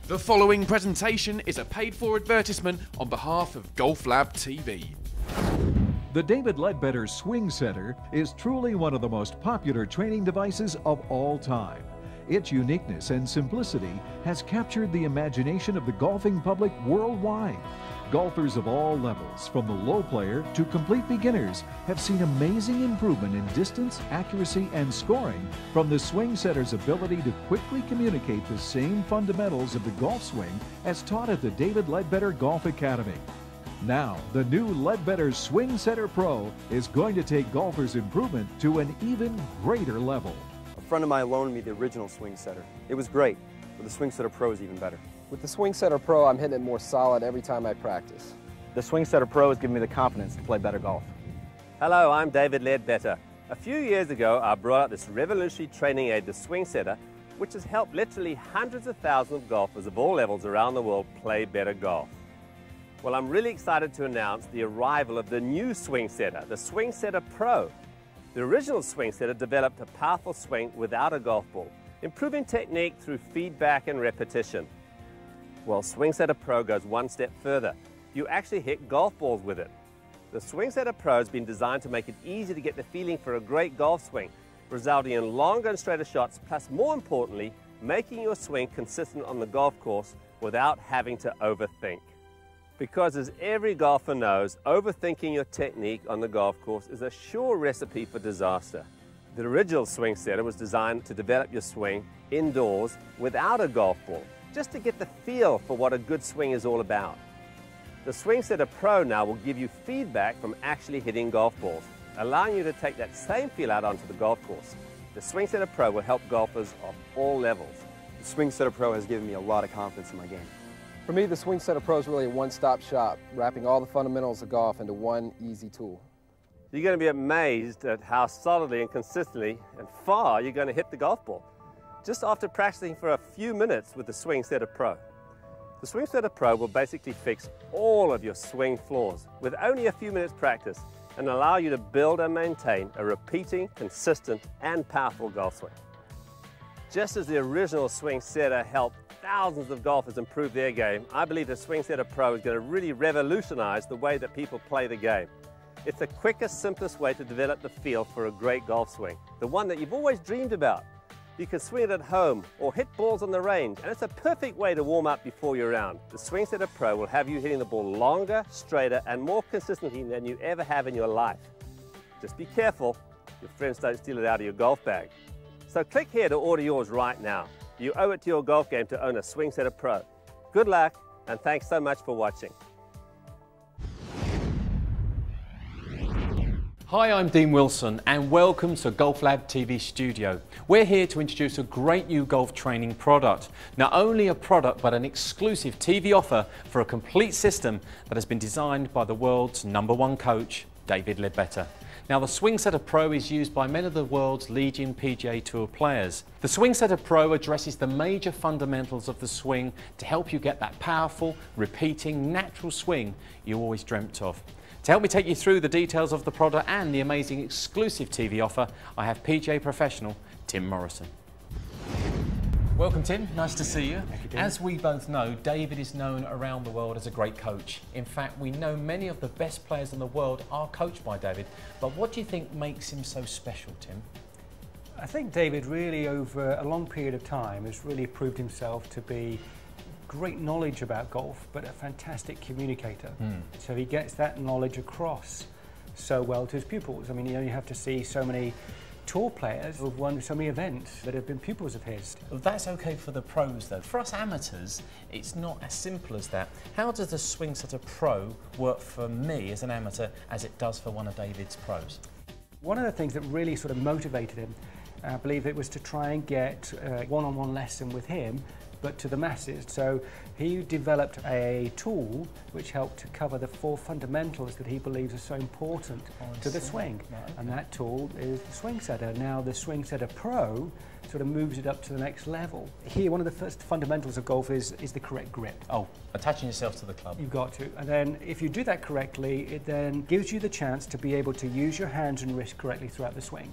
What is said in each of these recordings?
The following presentation is a paid-for advertisement on behalf of GolfLab TV. The David Ledbetter Swingsetter is truly one of the most popular training devices of all time. Its uniqueness and simplicity has captured the imagination of the golfing public worldwide. Golfers of all levels, from the low player to complete beginners, have seen amazing improvement in distance, accuracy, and scoring from the Swingsetter's ability to quickly communicate the same fundamentals of the golf swing as taught at the David Ledbetter Golf Academy. Now, the new Leadbetter Swingsetter Pro is going to take golfers' improvement to an even greater level. A friend of mine loaned me the original Swingsetter. It was great, but the Swingsetter Pro is even better. With the Swingsetter Pro, I'm hitting it more solid every time I practice. The Swingsetter Pro has given me the confidence to play better golf. Hello, I'm David Ledbetter. A few years ago, I brought out this revolutionary training aid, the Swingsetter, which has helped literally hundreds of thousands of golfers of all levels around the world play better golf. Well, I'm really excited to announce the arrival of the new Swingsetter, the Swingsetter Pro. The original Swingsetter developed a powerful swing without a golf ball, improving technique through feedback and repetition. Well, Swingsetter Pro goes one step further. You actually hit golf balls with it. The Swingsetter Pro has been designed to make it easy to get the feeling for a great golf swing, resulting in longer and straighter shots, plus more importantly, making your swing consistent on the golf course without having to overthink. Because as every golfer knows, overthinking your technique on the golf course is a sure recipe for disaster. The original Swingsetter was designed to develop your swing indoors without a golf ball, just to get the feel for what a good swing is all about. The Swingsetter Pro now will give you feedback from actually hitting golf balls, allowing you to take that same feel out onto the golf course. The Swingsetter Pro will help golfers of all levels. The Swingsetter Pro has given me a lot of confidence in my game. For me, the Swingsetter Pro is really a one-stop shop, wrapping all the fundamentals of golf into one easy tool. You're going to be amazed at how solidly and consistently and far you're going to hit the golf ball, just after practicing for a few minutes with the Swingsetter Pro. The Swingsetter Pro will basically fix all of your swing flaws with only a few minutes practice and allow you to build and maintain a repeating, consistent, and powerful golf swing. Just as the original Swingsetter helped thousands of golfers improve their game, I believe the Swingsetter Pro is going to really revolutionize the way that people play the game. It's the quickest, simplest way to develop the feel for a great golf swing, the one that you've always dreamed about. You can swing it at home or hit balls on the range, and it's a perfect way to warm up before your round. The Swingsetter Pro will have you hitting the ball longer, straighter, and more consistently than you ever have in your life. Just be careful, your friends don't steal it out of your golf bag. So click here to order yours right now. You owe it to your golf game to own a Swingsetter Pro. Good luck, and thanks so much for watching. Hi, I'm Dean Wilson and welcome to GolfLab TV Studio. We're here to introduce a great new golf training product. Not only a product, but an exclusive TV offer for a complete system that has been designed by the world's #1 coach, David Ledbetter. Now, the Swingsetter Pro is used by many of the world's leading PGA Tour players. The Swingsetter Pro addresses the major fundamentals of the swing to help you get that powerful, repeating, natural swing you always dreamt of. To help me take you through the details of the product and the amazing exclusive TV offer, I have PGA professional Tim Morrison. Welcome, Tim. Nice to see you. Thank you, Tim. As we both know, David is known around the world as a great coach. In fact, we know many of the best players in the world are coached by David. But what do you think makes him so special, Tim? I think David really, over a long period of time, has really proved himself to be great knowledge about golf, but a fantastic communicator. So he gets that knowledge across so well to his pupils. I mean, you only have to see so many tour players who've won so many events that have been pupils of his. Well, that's okay for the pros, though. For us amateurs, it's not as simple as that. How does the Swingsetter Pro work for me as an amateur as it does for one of David's pros? One of the things that really sort of motivated him, I believe it was to try and get a one-on-one lesson with him, but to the masses. So he developed a tool which helped to cover the 4 fundamentals that he believes are so important to the swing. Right, okay. And that tool is the Swingsetter. Now the Swingsetter Pro sort of moves it up to the next level. Here, one of the first fundamentals of golf is the correct grip. Oh, attaching yourself to the club. You've got to. And then if you do that correctly, it then gives you the chance to be able to use your hands and wrists correctly throughout the swing.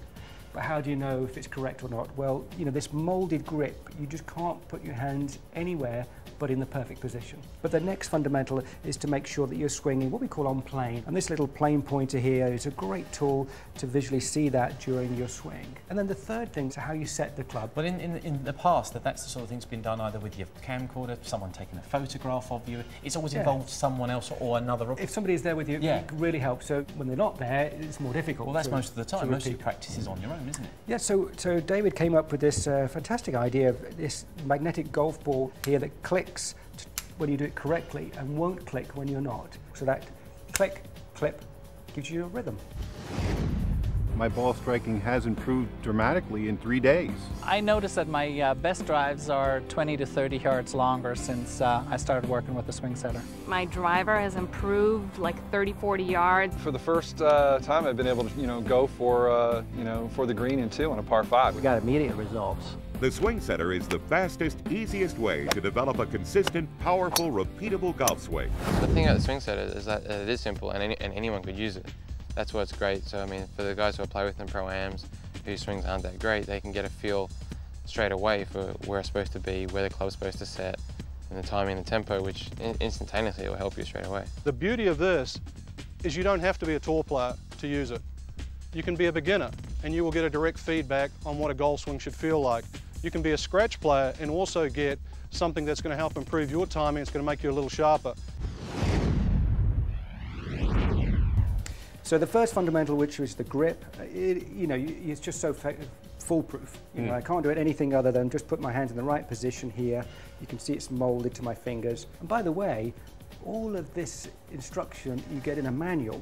But how do you know if it's correct or not? Well, you know, this molded grip, you just can't put your hands anywhere but in the perfect position. But the next fundamental is to make sure that you're swinging what we call on plane. And this little plane pointer here is a great tool to visually see that during your swing. And then the third thing is how you set the club. But in the past, that's the sort of thing that's been done either with your camcorder, someone taking a photograph of you. It's always involved someone else or another. If somebody is there with you, it really helps. So when they're not there, it's more difficult. Well, that's most of the time. Most of your practice is on your own, isn't it? Yeah, so David came up with this fantastic idea of this magnetic golf ball here that clicks when you do it correctly and won't click when you're not. So that click, clip gives you a rhythm. My ball striking has improved dramatically in 3 days. I noticed that my best drives are 20 to 30 yards longer since I started working with the Swingsetter. My driver has improved like 30, 40 yards. For the first time I've been able to, go for, for the green and 2 on a par 5. We got immediate results. The Swingsetter is the fastest, easiest way to develop a consistent, powerful, repeatable golf swing. The thing about the Swingsetter is that it is simple and anyone could use it. That's what's great. So, I mean, for the guys who I play with in Pro-Ams, whose swings aren't that great, they can get a feel straight away for where it's supposed to be, where the club's supposed to set, and the timing and the tempo, which instantaneously will help you straight away. The beauty of this is you don't have to be a tour player to use it. You can be a beginner, and you will get a direct feedback on what a golf swing should feel like. You can be a scratch player and also get something that's going to help improve your timing. It's going to make you a little sharper. So the first fundamental, which is the grip, it's just so foolproof. I can't do anything other than just put my hands in the right position here. You can see it's molded to my fingers. And by the way, all of this instruction you get in a manual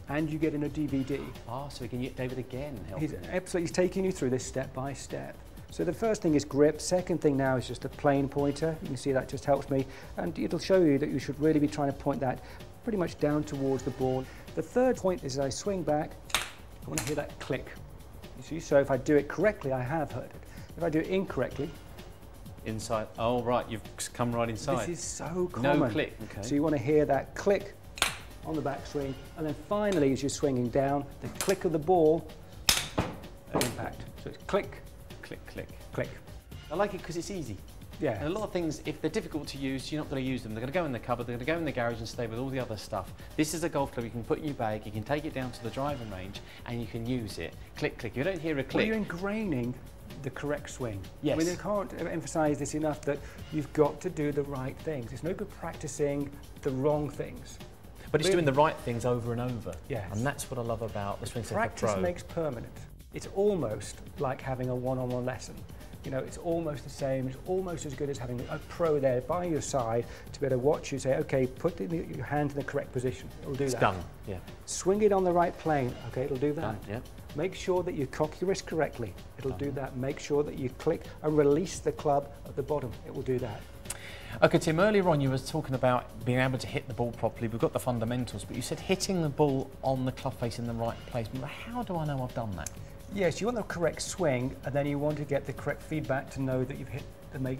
and you get in a DVD. Ah, so we can get David again helping. He's taking you through this step by step. So the first thing is grip. Second thing now is just a plane pointer. You can see that just helps me. And it'll show you that you should really be trying to point that pretty much down towards the ball. The third point is as I swing back, I want to hear that click. You see, so if I do it correctly, I have heard it. If I do it incorrectly, inside. Oh, right, you've come right inside. This is so common. No click. Okay. So you want to hear that click on the backswing, and then finally, as you're swinging down, the click of the ball and impact. So it's click, click, click, click. I like it because it's easy. Yeah. And a lot of things, if they're difficult to use, you're not going to use them. They're going to go in the cupboard, they're going to go in the garage and stay with all the other stuff. This is a golf club you can put in your bag, you can take it down to the driving range, and you can use it. Click, click. You don't hear a click. Well, you're ingraining the correct swing. Yes. I mean, I can't emphasize this enough that you've got to do the right things. It's no good practicing the wrong things. But it's doing the right things over and over. Yes. And that's what I love about the Swingsetter Pro. Practice makes permanent. It's almost like having a one-on-one lesson. It's almost the same, it's almost as good as having a pro there by your side to be able to watch you say, okay, put your hand in the correct position. It'll do that. It's done, yeah. Swing it on the right plane. Okay, it'll do that. Done, yeah. Make sure that you cock your wrist correctly. It'll do that. Make sure that you click and release the club at the bottom. It will do that. Okay, Tim, earlier on you were talking about being able to hit the ball properly. We've got the fundamentals, but you said hitting the ball on the club face in the right place. But how do I know I've done that? Yes, you want the correct swing, and then you want to get the correct feedback to know that you've hit and made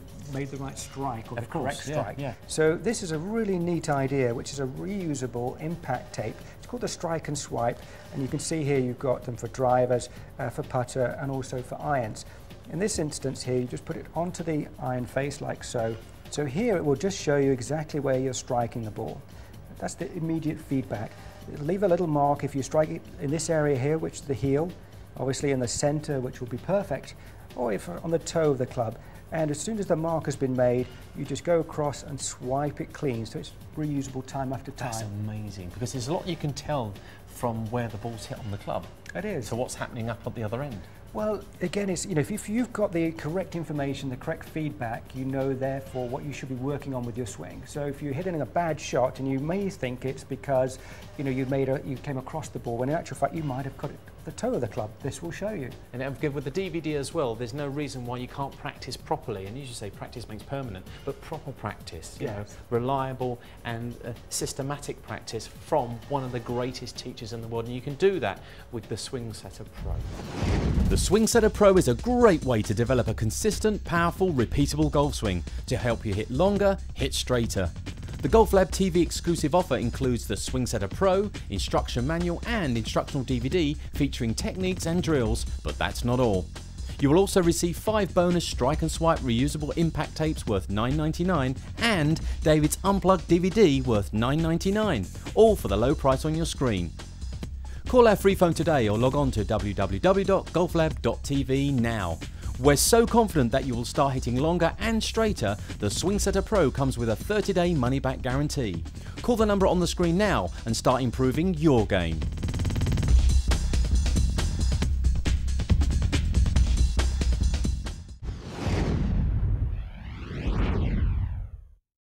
the right strike or the correct strike. Yeah. So this is a really neat idea, which is a reusable impact tape. It's called the strike and swipe, and you can see here you've got them for drivers, for putter, and also for irons. In this instance here, you just put it onto the iron face like so. So here it will just show you exactly where you're striking the ball. That's the immediate feedback. It'll leave a little mark if you strike it in this area here, which is the heel, obviously in the center, which will be perfect, or if on the toe of the club. And as soon as the mark has been made, you just go across and swipe it clean, so it's reusable time after time. That's amazing, because there's a lot you can tell from where the ball's hit on the club. It is. So what's happening up at the other end? Well, again, it's, if you've got the correct information, the correct feedback, you know therefore what you should be working on with your swing. So if you're hitting a bad shot, and you may think it's because you came across the ball, when in actual fact you might have got it at the toe of the club. This will show you. And with the DVD as well, there's no reason why you can't practice properly. And you should say practice makes permanent, but proper practice, reliable and systematic practice from one of the greatest teachers in the world. And you can do that with the Swingsetter Pro. The Swingsetter Pro is a great way to develop a consistent, powerful, repeatable golf swing to help you hit longer, hit straighter. The GolfLab TV exclusive offer includes the Swingsetter Pro, instruction manual and instructional DVD featuring techniques and drills, but that's not all. You will also receive 5 bonus strike and swipe reusable impact tapes worth $9.99 and David's Unplugged DVD worth $9.99, all for the low price on your screen. Call our free phone today or log on to www.golflab.tv now. We're so confident that you will start hitting longer and straighter, the Swingsetter Pro comes with a 30-day money-back guarantee. Call the number on the screen now and start improving your game.